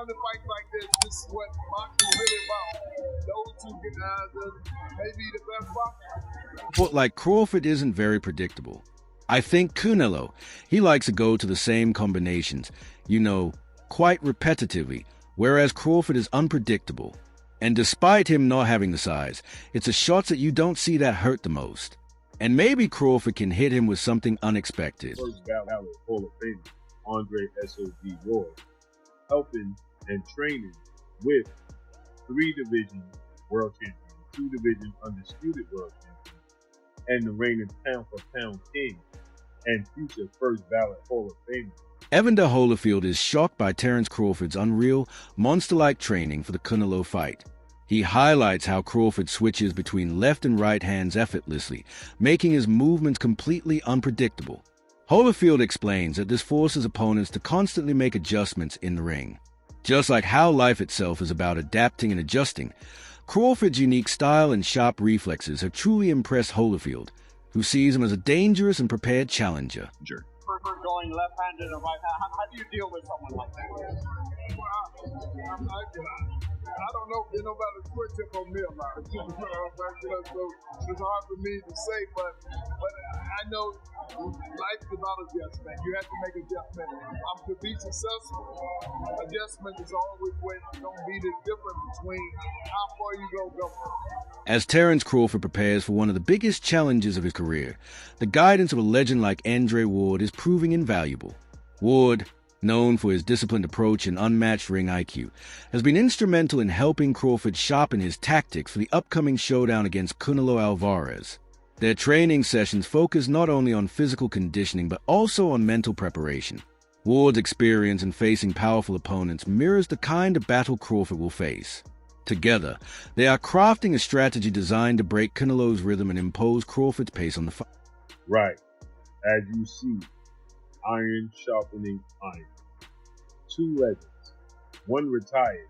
early fights like this is what boxing is really about. Those two guys may be the best boxers. But like Crawford isn't very predictable. I think Canelo, he likes to go to the same combinations, quite repetitively, whereas Crawford is unpredictable. And despite him not having the size, it's the shots that you don't see that hurt the most. And maybe Crawford can hit him with something unexpected. First ballot Hall of Famer, Andre S.O.D. Ward, helping and training with 3-division world champion, 2-division undisputed world champion, and the reigning pound-for-pound king and future first ballot Hall of Famer. Evander Holyfield is shocked by Terence Crawford's unreal, monster-like training for the Canelo fight. He highlights how Crawford switches between left and right hands effortlessly, making his movements completely unpredictable. Holyfield explains that this forces opponents to constantly make adjustments in the ring. Just like how life itself is about adapting and adjusting, Crawford's unique style and sharp reflexes have truly impressed Holyfield, who sees him as a dangerous and prepared challenger. Going left-handed or right-handed, how do you deal with someone like that? Well, I don't know if nobody switch up on me a lot. So it's hard for me to say, but I know life's about adjustment. You have to make adjustment. To be successful, adjustment is always going to be the difference between how far you go. As Terence Crawford prepares for one of the biggest challenges of his career, the guidance of a legend like Andre Ward is proving invaluable. Ward, known for his disciplined approach and unmatched ring IQ, has been instrumental in helping Crawford sharpen his tactics for the upcoming showdown against Canelo Alvarez. Their training sessions focus not only on physical conditioning but also on mental preparation. Ward's experience in facing powerful opponents mirrors the kind of battle Crawford will face. Together, they are crafting a strategy designed to break Canelo's rhythm and impose Crawford's pace on the fight. Right. As you see, iron sharpening iron. 2 legends, 1 retired,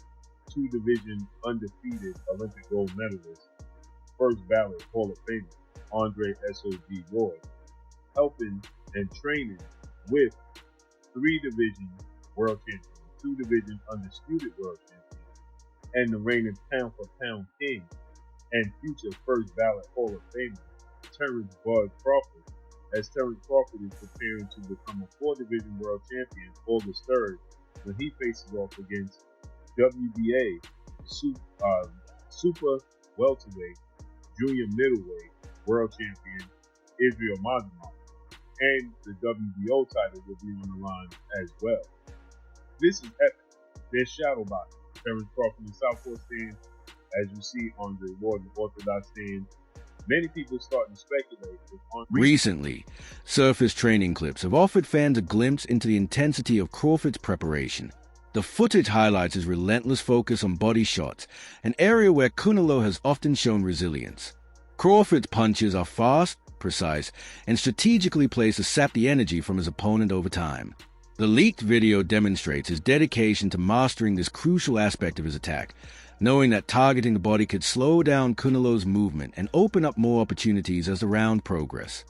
2-division undefeated Olympic gold medalist, first ballot Hall of Famer, Andre S.O.D. Ward, helping and training with 3-division world champion, 2-division undisputed world champion, and the reigning pound-for-pound king and future first ballot Hall of Famer, Terence Crawford, as Terence Crawford is preparing to become a 4-division world champion August 3rd when he faces off against WBA super welterweight, junior middleweight world champion Israel Madrimov, and the WBO title will be on the line as well. This is epic. There's shadow boxing. Terence Crawford in the Southpaw stand, as you see Andre Ward in the Orthodox stand. Many people starting to speculate. Recently, surface training clips have offered fans a glimpse into the intensity of Crawford's preparation. The footage highlights his relentless focus on body shots, an area where Canelo has often shown resilience. Crawford's punches are fast, precise, and strategically placed to sap the energy from his opponent over time. The leaked video demonstrates his dedication to mastering this crucial aspect of his attack, knowing that targeting the body could slow down Canelo's movement and open up more opportunities as the round progresses.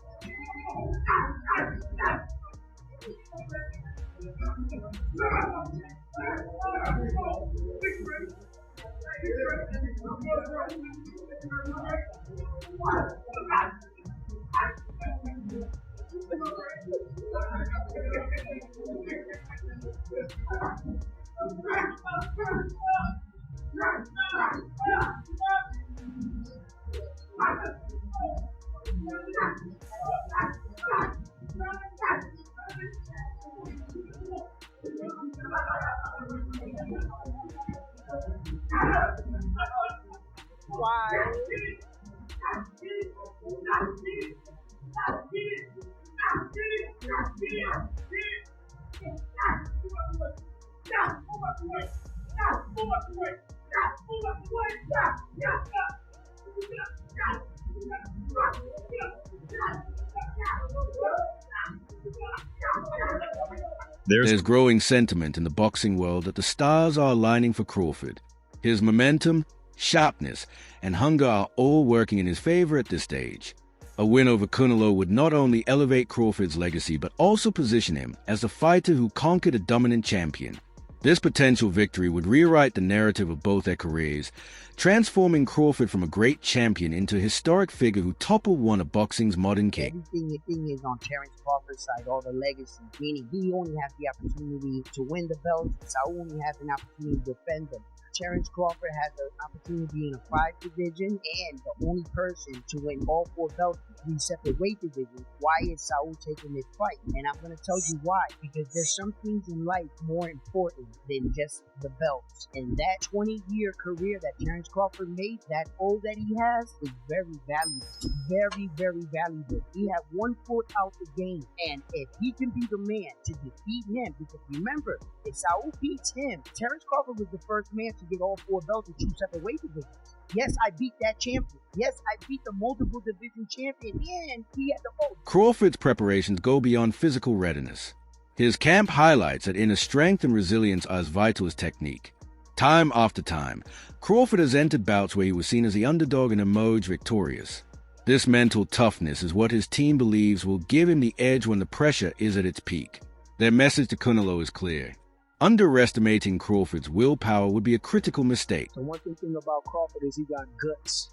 There's growing sentiment in the boxing world that the stars are aligning for Crawford. His momentum, sharpness, and hunger are all working in his favor at this stage. A win over Canelo would not only elevate Crawford's legacy but also position him as the fighter who conquered a dominant champion. This potential victory would rewrite the narrative of both their careers, transforming Crawford from a great champion into a historic figure who toppled one of boxing's modern kings. Everything is on Terence Crawford's side, all the legacy, meaning he only has the opportunity to win the belts, Saul only has an opportunity to defend them. Terence Crawford has an opportunity in a 5 division and the only person to win all 4 belts in 3 separate weight divisions. Why is Saul taking this fight? And I'm going to tell you why. Because there's some things in life more important than just the belts. And that 20-year career that Terence Crawford made, that O that he has, is very valuable. Very, very valuable. He had 1 foot out the game. And if he can be the man to defeat him, because remember, if Saul beats him, Terence Crawford was the first man to get all 4 belts in 2 separate weight divisions. Yes, I beat that champion. Yes, I beat the multiple division champion, and he had the vote. Crawford's preparations go beyond physical readiness. His camp highlights that inner strength and resilience are as vital as technique. Time after time, Crawford has entered bouts where he was seen as the underdog and emerged victorious. This mental toughness is what his team believes will give him the edge when the pressure is at its peak. Their message to Canelo is clear. Underestimating Crawford's willpower would be a critical mistake. The one thing about Crawford is he got guts.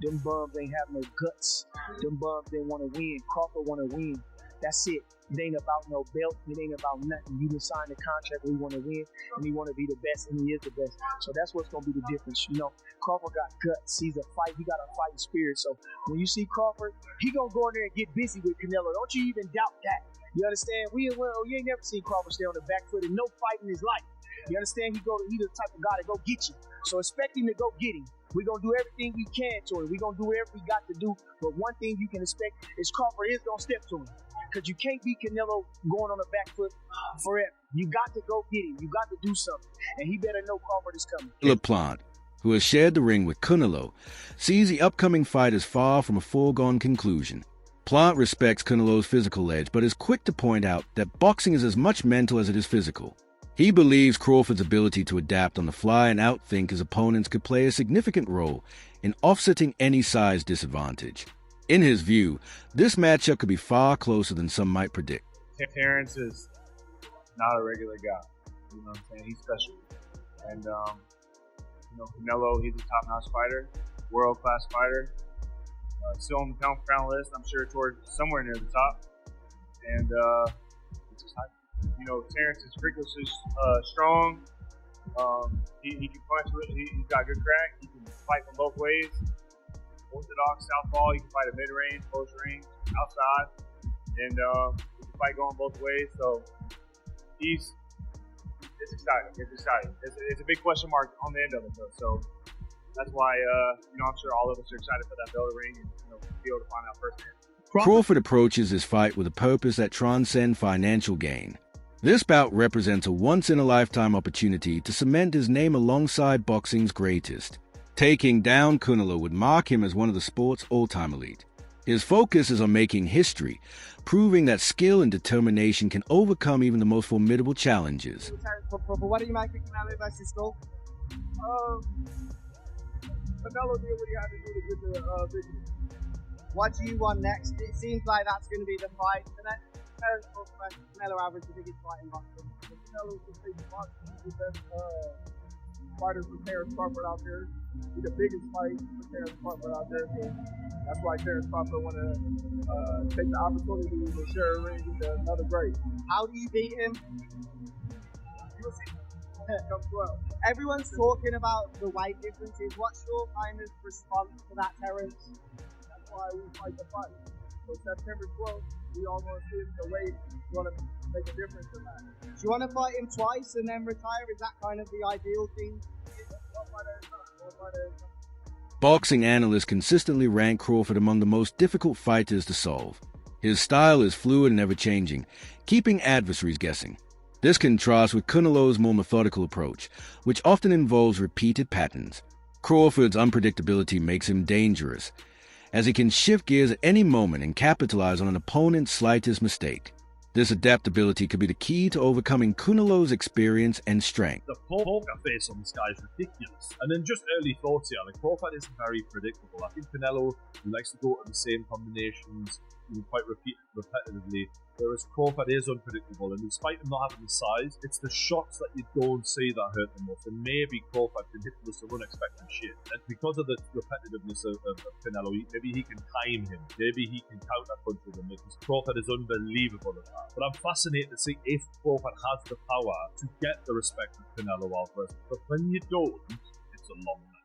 Them bums ain't have no guts. Them bums, they want to win. Crawford want to win. That's it. It ain't about no belt. It ain't about nothing. You done signed a contract where you want to win, and he want to be the best, and he is the best. So that's what's going to be the difference. You know, Crawford got guts. He's a fight. He got a fighting spirit. So when you see Crawford, he going to go in there and get busy with Canelo. Don't you even doubt that. You understand? You ain't never seen Crawford stay on the back foot in no fight in his life. You understand? He's the type of guy to go get you. So expect him to go get him. We're going to do everything we can to him. We're going to do whatever we got to do. But one thing you can expect is Crawford is going to step to him. Because you can't beat Canelo going on the back foot forever. You got to go get him. You got to do something. And he better know Crawford is coming. LaPlante, who has shared the ring with Canelo, sees the upcoming fight as far from a foregone conclusion. Plant respects Canelo's physical edge, but is quick to point out that boxing is as much mental as it is physical. He believes Crawford's ability to adapt on the fly and outthink his opponents could play a significant role in offsetting any size disadvantage. In his view, this matchup could be far closer than some might predict. Terence is not a regular guy. You know what I'm saying? He's special. And, Canelo, he's a top-notch fighter, world-class fighter. Still on the pound-for-pound list, I'm sure, towards somewhere near the top. And, it's just hype. Terence is freakishly strong. He can punch. He's got good crack. He can fight from both ways. Orthodox, southpaw. He can fight at mid-range, close range, outside, and he can fight going both ways. So it's exciting. It's a big question mark on the end of it, though. So that's why I'm sure all of us are excited for that bell to ring and be able to find out firsthand. Crawford approaches this fight with a purpose that transcends financial gain. This bout represents a once-in-a-lifetime opportunity to cement his name alongside boxing's greatest. Taking down Canelo would mark him as one of the sport's all-time elite. His focus is on making history, proving that skill and determination can overcome even the most formidable challenges. What do you make of Canelo versus Skull? Canelo did what he had to do to get the victory. What do you want next? It seems like that's going to be the fight. The next Terence versus Canelo Alvarez, the biggest fight in boxing. Canelo's the biggest boxer. He's the best fighter for Terence Crawford out there. He's the biggest fight for Terence Crawford out there. So that's why Terence Crawford want to take the opportunity to share a ring with another great. How do you beat him? You'll see. Come 12. Everyone's talking about the weight differences. What's your kind of response to that, Terence? That's why we fight the fight. So September 12th, we all want to see if the weight is going to make a difference in that. Do you want to fight him twice and then retire? Is that kind of the ideal thing? Boxing analysts consistently rank Crawford among the most difficult fighters to solve. His style is fluid and ever-changing, keeping adversaries guessing. This contrasts with Canelo's more methodical approach, which often involves repeated patterns. Crawford's unpredictability makes him dangerous, as he can shift gears at any moment and capitalize on an opponent's slightest mistake. This adaptability could be the key to overcoming Canelo's experience and strength. The poker face on this guy is ridiculous. And then just early thoughts here. Crawford is very predictable. I think Canelo likes to go to the same combinations quite repetitively. Whereas Crawford is unpredictable, and despite him not having the size, it's the shots that you don't see that hurt the most. And maybe Crawford can hit with some unexpected shit. And because of the repetitiveness of Canelo, maybe he can time him. Maybe he can counter punch with him, because Crawford is unbelievable at that. But I'm fascinated to see if Crawford has the power to get the respect of Canelo Alvarez. But when you don't, it's a long night.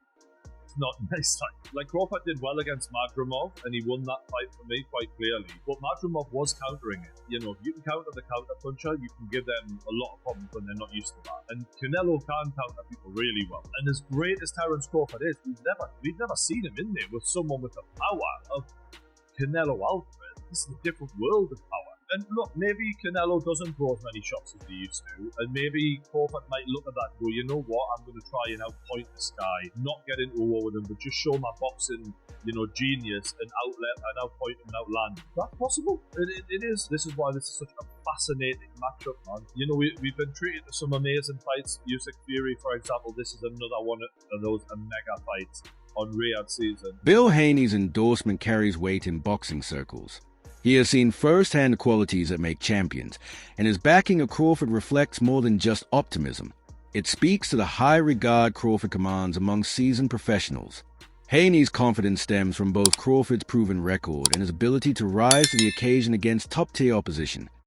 Not nice. Like Crawford did well against Madrimov, and he won that fight for me quite clearly. But Madrimov was countering it. You know, if you can counter the counter puncher, you can give them a lot of problems when they're not used to that. And Canelo can counter people really well. And as great as Terence Crawford is, we've never seen him in there with someone with the power of Canelo Alvarez. This is a different world of power. And look, maybe Canelo doesn't throw as many shots as he used to, and maybe Crawford might look at that and go, you know what, I'm going to try and outpoint this guy, not get into a war with him, but just show my boxing, genius and outpoint him and outland him. Is that possible? It is. This is why this is such a fascinating matchup, man. We've been treated to some amazing fights. Usyk Fury, for example, this is another one of those mega fights on Riyadh season. Bill Haney's endorsement carries weight in boxing circles. He has seen first-hand qualities that make champions, and his backing of Crawford reflects more than just optimism. It speaks to the high regard Crawford commands among seasoned professionals. Haney's confidence stems from both Crawford's proven record and his ability to rise to the occasion against top-tier opposition.